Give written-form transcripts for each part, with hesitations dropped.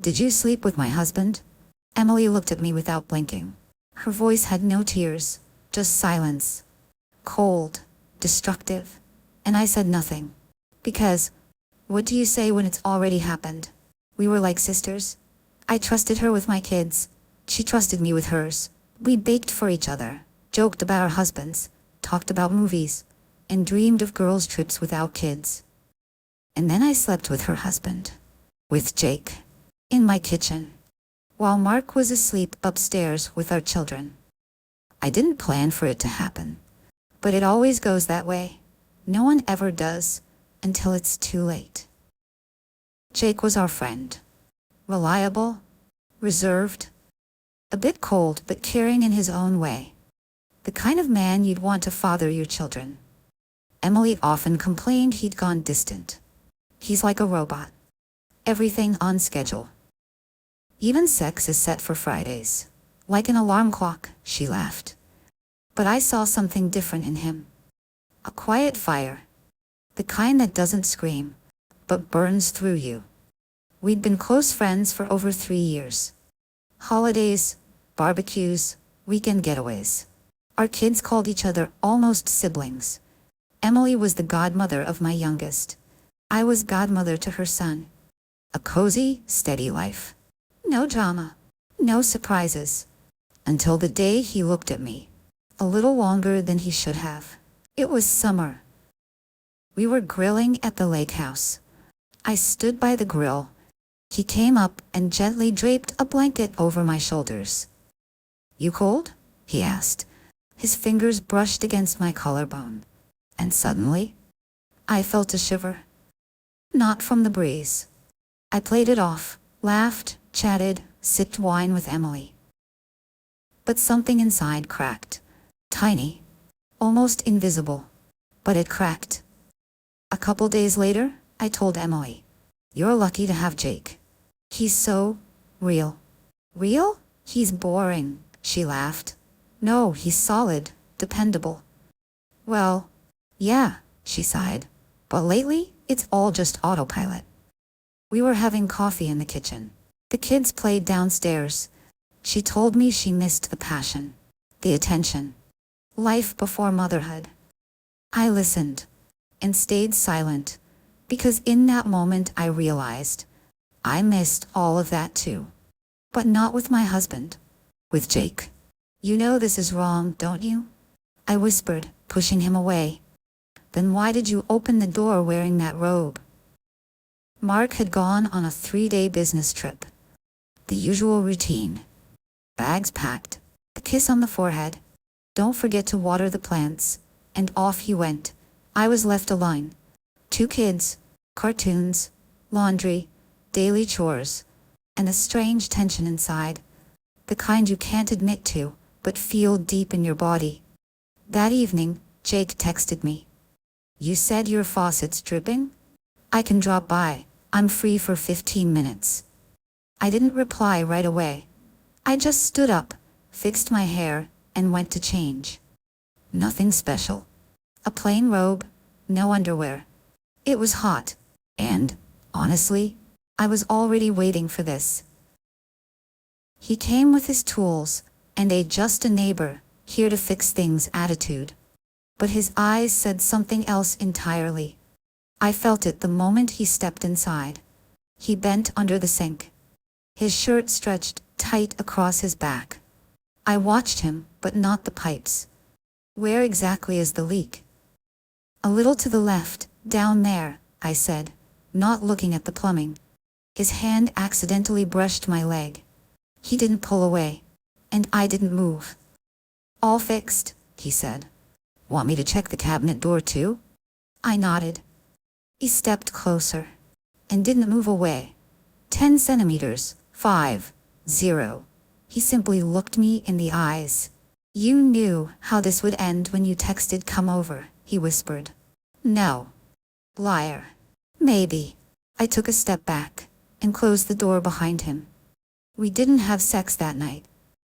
Did you sleep with my husband? Emily looked at me without blinking. Her voice had no tears, just silence. Cold, destructive. And I said nothing. Because, what do you say when it's already happened? We were like sisters. I trusted her with my kids. She trusted me with hers. We baked for each other, joked about our husbands, talked about movies, and dreamed of girls' trips without kids. And then I slept with her husband. With Jake. In my kitchen. While Mark was asleep upstairs with our children. I didn't plan for it to happen. But it always goes that way. No one ever does, until it's too late. Jake was our friend. Reliable, reserved, a bit cold but caring in his own way. The kind of man you'd want to father your children. Emily often complained he'd gone distant. He's like a robot. Everything on schedule. Even sex is set for Fridays. Like an alarm clock, she laughed. But I saw something different in him. A quiet fire. The kind that doesn't scream, but burns through you. We'd been close friends for over 3 years. Holidays, barbecues, weekend getaways. Our kids called each other almost siblings. Emily was the godmother of my youngest. I was godmother to her son. A cozy, steady life. No drama. No surprises. Until the day he looked at me. A little longer than he should have. It was summer. We were grilling at the lake house. I stood by the grill. He came up and gently draped a blanket over my shoulders. You cold? He asked. His fingers brushed against my collarbone. And suddenly, I felt a shiver. Not from the breeze. I played it off, laughed, chatted, sipped wine with Emily. But something inside cracked. Tiny. Almost invisible. But it cracked. A couple days later, I told Emily, "You're lucky to have Jake. He's so real." "Real? He's boring," she laughed. "No, he's solid, dependable." "Well, yeah," she sighed. "But lately, it's all just autopilot." We were having coffee in the kitchen. The kids played downstairs. She told me she missed the passion, the attention. Life before motherhood. I listened and stayed silent, because in that moment I realized I missed all of that too. But not with my husband. With Jake. "You know this is wrong, don't you?" I whispered, pushing him away. "Then why did you open the door wearing that robe?" Mark had gone on a 3-day business trip. The usual routine. Bags packed, a kiss on the forehead, "Don't forget to water the plants," and off he went. I was left alone. 2 kids, cartoons, laundry, daily chores, and a strange tension inside. The kind you can't admit to, but feel deep in your body. That evening, Jake texted me. "You said your faucet's dripping? I can drop by. I'm free for 15 minutes. I didn't reply right away. I just stood up, fixed my hair, and went to change. Nothing special. A plain robe, no underwear. It was hot, and, honestly, I was already waiting for this. He came with his tools, and a "just a neighbor, here to fix things" attitude. But his eyes said something else entirely. I felt it the moment he stepped inside. He bent under the sink. His shirt stretched tight across his back. I watched him, but not the pipes. "Where exactly is the leak?" "A little to the left, down there," I said, not looking at the plumbing. His hand accidentally brushed my leg. He didn't pull away, and I didn't move. "All fixed," he said. "Want me to check the cabinet door too?" I nodded. He stepped closer, and didn't move away. 10 centimeters, 5, 0. He simply looked me in the eyes. "You knew how this would end when you texted 'come over,'" he whispered. "No. Liar." "Maybe." I took a step back, and closed the door behind him. We didn't have sex that night,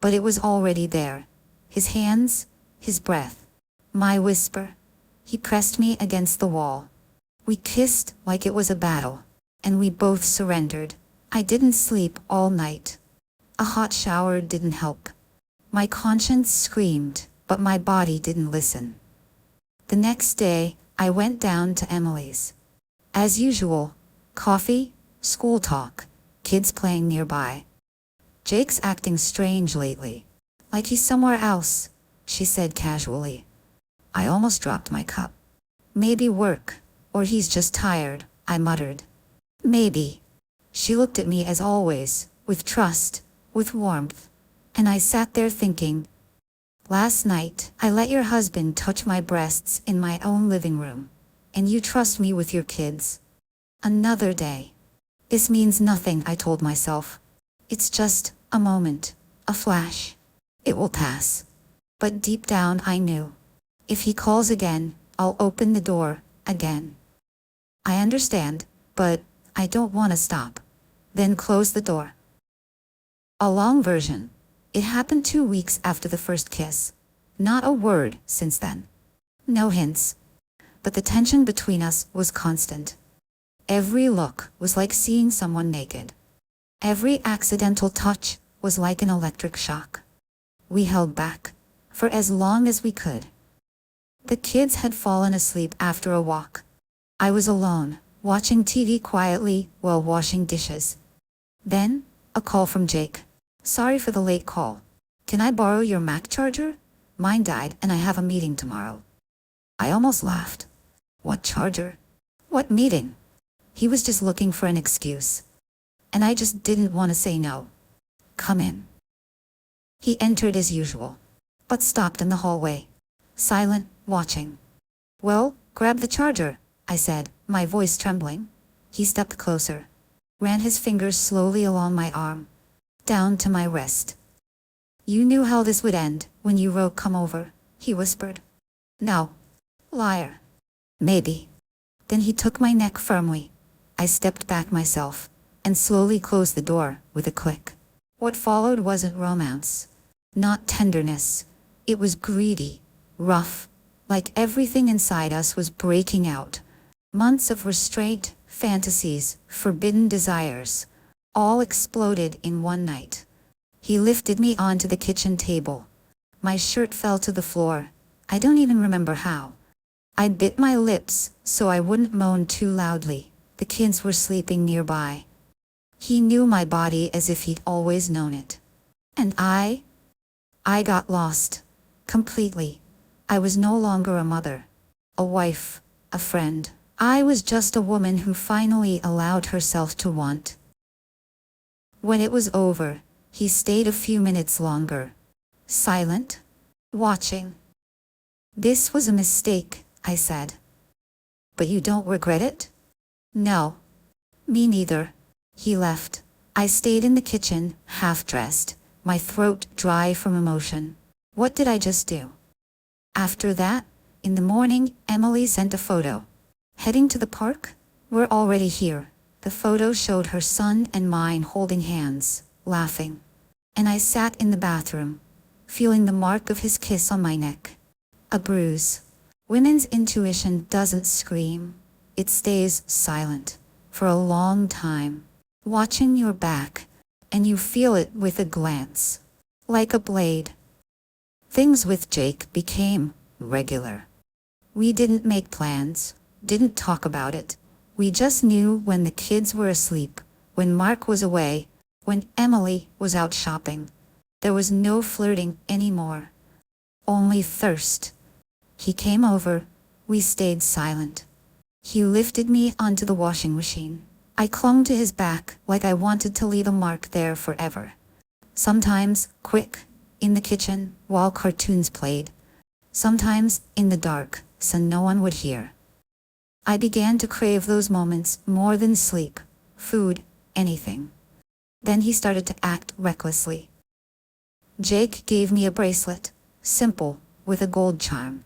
but it was already there. His hands, his breath, my whisper. He pressed me against the wall. We kissed like it was a battle, and we both surrendered. I didn't sleep all night. A hot shower didn't help. My conscience screamed, but my body didn't listen. The next day, I went down to Emily's. As usual, coffee, school talk, kids playing nearby. Jake's acting strange lately. Like he's somewhere else, she said casually. I almost dropped my cup. Maybe work, or he's just tired, I muttered. Maybe. She looked at me as always, with trust, with warmth. And I sat there thinking, last night, I let your husband touch my breasts in my own living room. And you trust me with your kids. Another day. This means nothing, I told myself. It's just a moment, a flash. It will pass. But deep down I knew. If he calls again, I'll open the door, again. I understand, but I don't want to stop. Then close the door. A long version. It happened 2 weeks after the first kiss. Not a word since then. No hints. But the tension between us was constant. Every look was like seeing someone naked. Every accidental touch was like an electric shock. We held back, for as long as we could. The kids had fallen asleep after a walk. I was alone, watching TV quietly while washing dishes. Then, a call from Jake. Sorry for the late call. Can I borrow your Mac charger? Mine died and I have a meeting tomorrow. I almost laughed. What charger? What meeting? He was just looking for an excuse. And I just didn't want to say no. Come in. He entered as usual, but stopped in the hallway. Silent, watching. Well, grab the charger, I said, my voice trembling. He stepped closer, ran his fingers slowly along my arm, down to my wrist. You knew how this would end when you wrote come over, he whispered. No. Liar. Maybe. Then he took my neck firmly. I stepped back myself, and slowly closed the door with a click. What followed wasn't romance. Not tenderness. It was greedy, rough, like everything inside us was breaking out. Months of restraint, fantasies, forbidden desires, all exploded in one night. He lifted me onto the kitchen table. My shirt fell to the floor. I don't even remember how. I bit my lips so I wouldn't moan too loudly. The kids were sleeping nearby. He knew my body as if he'd always known it. And I got lost. Completely. I was no longer a mother, a wife, a friend. I was just a woman who finally allowed herself to want. When it was over, he stayed a few minutes longer. Silent. Watching. This was a mistake, I said. But you don't regret it? No. Me neither. He left. I stayed in the kitchen, half-dressed, my throat dry from emotion. What did I just do? After that, in the morning, Emily sent a photo. Heading to the park? We're already here. The photo showed her son and mine holding hands, laughing. And I sat in the bathroom, feeling the mark of his kiss on my neck. A bruise. Women's intuition doesn't scream. It stays silent for a long time, watching your back, and you feel it with a glance, like a blade. Things with Jake became regular. We didn't make plans, didn't talk about it. We just knew when the kids were asleep, when Mark was away, when Emily was out shopping. There was no flirting anymore. Only thirst. He came over. We stayed silent. He lifted me onto the washing machine. I clung to his back like I wanted to leave a mark there forever. Sometimes, quick, in the kitchen, while cartoons played. Sometimes, in the dark, so no one would hear. I began to crave those moments more than sleep, food, anything. Then he started to act recklessly. Jake gave me a bracelet, simple, with a gold charm.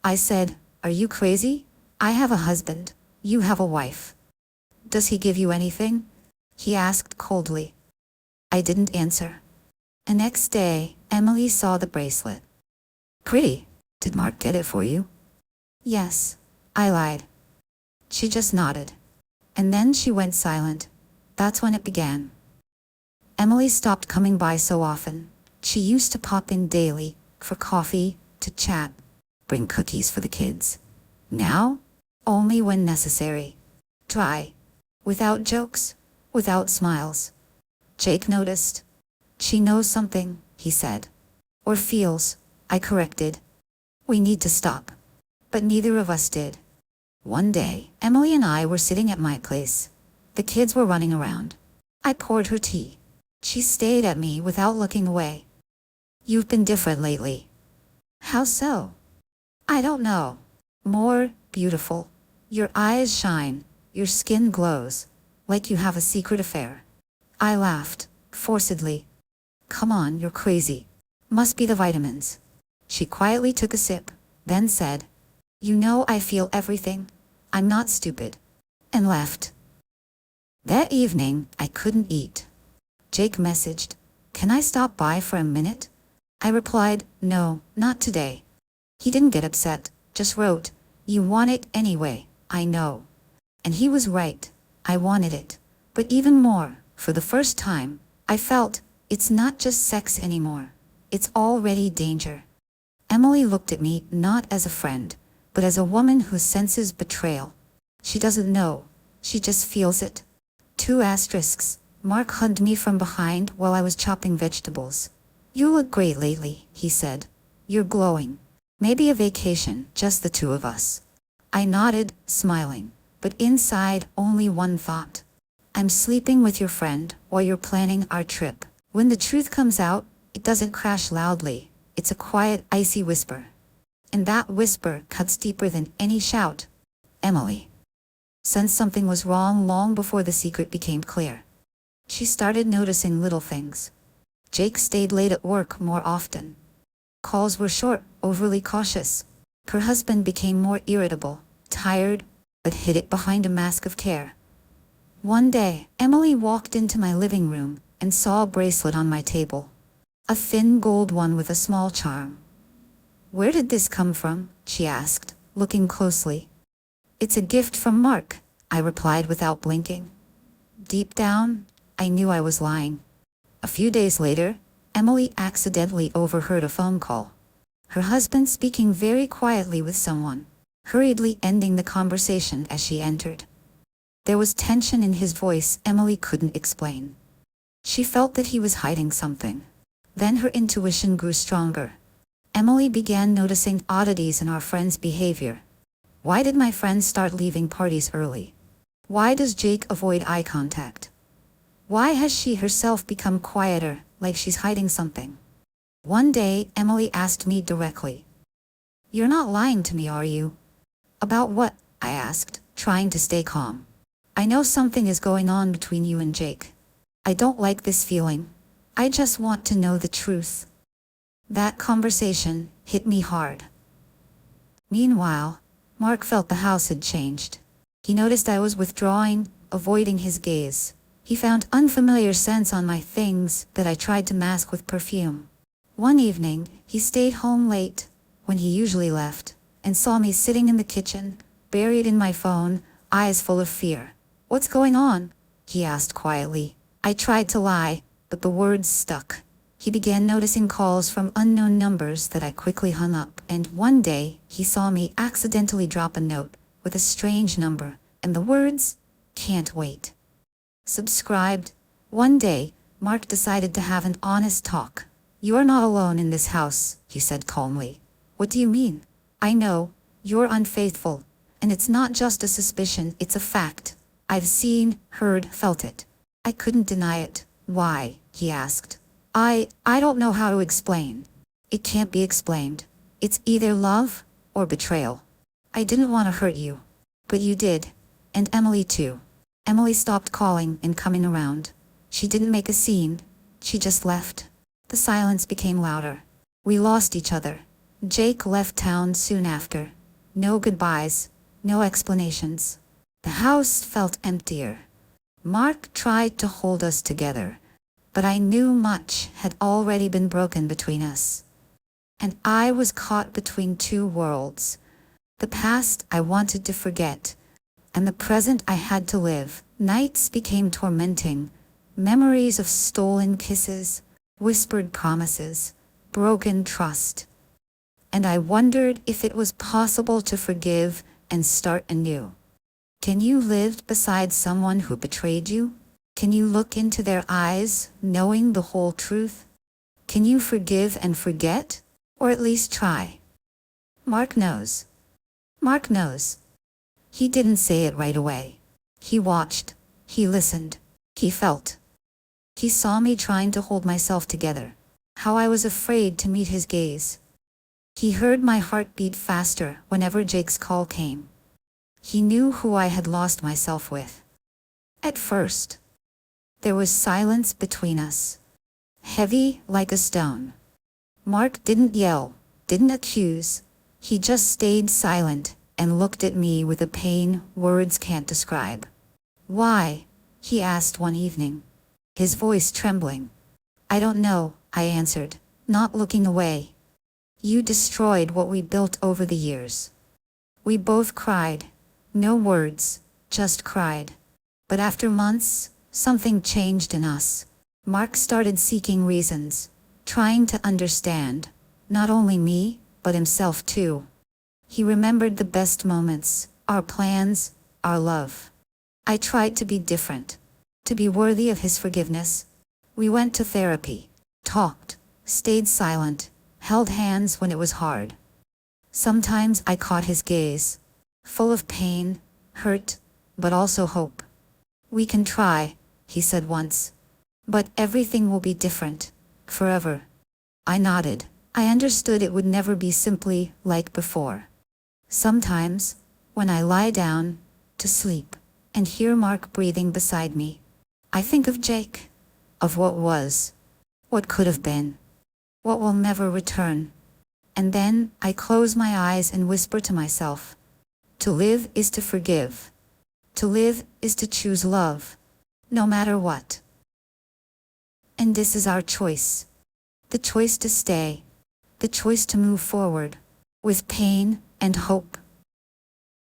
I said, "Are you crazy? I have a husband. You have a wife." "Does he give you anything?" he asked coldly. I didn't answer. The next day, Emily saw the bracelet. "Pretty. Did Mark get it for you?" "Yes," I lied. She just nodded. And then she went silent. That's when it began. Emily stopped coming by so often. She used to pop in daily, for coffee, to chat, bring cookies for the kids. Now, only when necessary. Dry. Without jokes, without smiles. Jake noticed. She knows something, he said. Or feels, I corrected. We need to stop. But neither of us did. One day, Emily and I were sitting at my place. The kids were running around. I poured her tea. She stared at me without looking away. You've been different lately. How so? I don't know. More beautiful. Your eyes shine. Your skin glows. Like you have a secret affair. I laughed, forcedly. Come on, you're crazy. Must be the vitamins. She quietly took a sip, then said, You know I feel everything. I'm not stupid. And left. That evening, I couldn't eat. Jake messaged, Can I stop by for a minute? I replied, No, not today. He didn't get upset, just wrote, You want it anyway, I know. And he was right. I wanted it. But even more, for the first time, I felt, it's not just sex anymore. It's already danger. Emily looked at me not as a friend, but as a woman who senses betrayal. She doesn't know. She just feels it. 2 asterisks. Mark hugged me from behind while I was chopping vegetables. You look great lately, he said. You're glowing. Maybe a vacation, just the 2 of us. I nodded, smiling, but inside only one thought. I'm sleeping with your friend while you're planning our trip. When the truth comes out, it doesn't crash loudly. It's a quiet, icy whisper. And that whisper cuts deeper than any shout. Emily sensed something was wrong long before the secret became clear. She started noticing little things. Jake stayed late at work more often. Calls were short, overly cautious. Her husband became more irritable, tired, but hid it behind a mask of care. One day, Emily walked into my living room and saw a bracelet on my table. A thin gold one with a small charm. Where did this come from? She asked, looking closely. It's a gift from Mark, I replied without blinking. Deep down, I knew I was lying. A few days later, Emily accidentally overheard a phone call. Her husband speaking very quietly with someone, hurriedly ending the conversation as she entered. There was tension in his voice Emily couldn't explain. She felt that he was hiding something. Then her intuition grew stronger. Emily began noticing oddities in our friend's behavior. Why did my friend start leaving parties early? Why does Jake avoid eye contact? Why has she herself become quieter, like she's hiding something? One day, Emily asked me directly. You're not lying to me, are you? About what? I asked, trying to stay calm. I know something is going on between you and Jake. I don't like this feeling. I just want to know the truth. That conversation hit me hard. Meanwhile, Mark felt the house had changed. He noticed I was withdrawing, avoiding his gaze. He found unfamiliar scents on my things that I tried to mask with perfume. One evening, he stayed home late, when he usually left, and saw me sitting in the kitchen, buried in my phone, eyes full of fear. What's going on? He asked quietly. I tried to lie, but the words stuck. He began noticing calls from unknown numbers that I quickly hung up, and one day, he saw me accidentally drop a note with a strange number, and the words, can't wait. Subscribed. One day, Mark decided to have an honest talk. You are not alone in this house, he said calmly. What do you mean? I know, you're unfaithful, and it's not just a suspicion, it's a fact. I've seen, heard, felt it. I couldn't deny it. Why? He asked. I don't know how to explain. It can't be explained. It's either love or betrayal. I didn't want to hurt you. But you did. And Emily too. Emily stopped calling and coming around. She didn't make a scene. She just left. The silence became louder. We lost each other. Jake left town soon after. No goodbyes. No explanations. The house felt emptier. Mark tried to hold us together, but I knew much had already been broken between us. And I was caught between 2 worlds. The past I wanted to forget, and the present I had to live, Nights became tormenting, memories of stolen kisses, whispered promises, broken trust. And I wondered if it was possible to forgive and start anew. Can you live beside someone who betrayed you? Can you look into their eyes, knowing the whole truth? Can you forgive and forget? Or at least try? Mark knows. Mark knows. He didn't say it right away. He watched. He listened. He felt. He saw me trying to hold myself together. How I was afraid to meet his gaze. He heard my heart beat faster whenever Jake's call came. He knew who I had lost myself with. At first, there was silence between us, heavy like a stone. Mark didn't yell, didn't accuse. He just stayed silent and looked at me with a pain words can't describe. "Why?" he asked one evening, his voice trembling. "I don't know," I answered, not looking away. "You destroyed what we built over the years." We both cried. No words, just cried. But after months, something changed in us. Mark started seeking reasons, trying to understand, not only me, but himself too. He remembered the best moments, our plans, our love. I tried to be different, to be worthy of his forgiveness. We went to therapy, talked, stayed silent, held hands when it was hard. Sometimes I caught his gaze, full of pain, hurt, but also hope. "We can try," he said once. "But everything will be different, forever." I nodded. I understood it would never be simply like before. Sometimes, when I lie down, to sleep, and hear Mark breathing beside me, I think of Jake, of what was, what could have been, what will never return. And then I close my eyes and whisper to myself, to live is to forgive. To live is to choose love, no matter what. And this is our choice. The choice to stay. The choice to move forward, with pain and hope.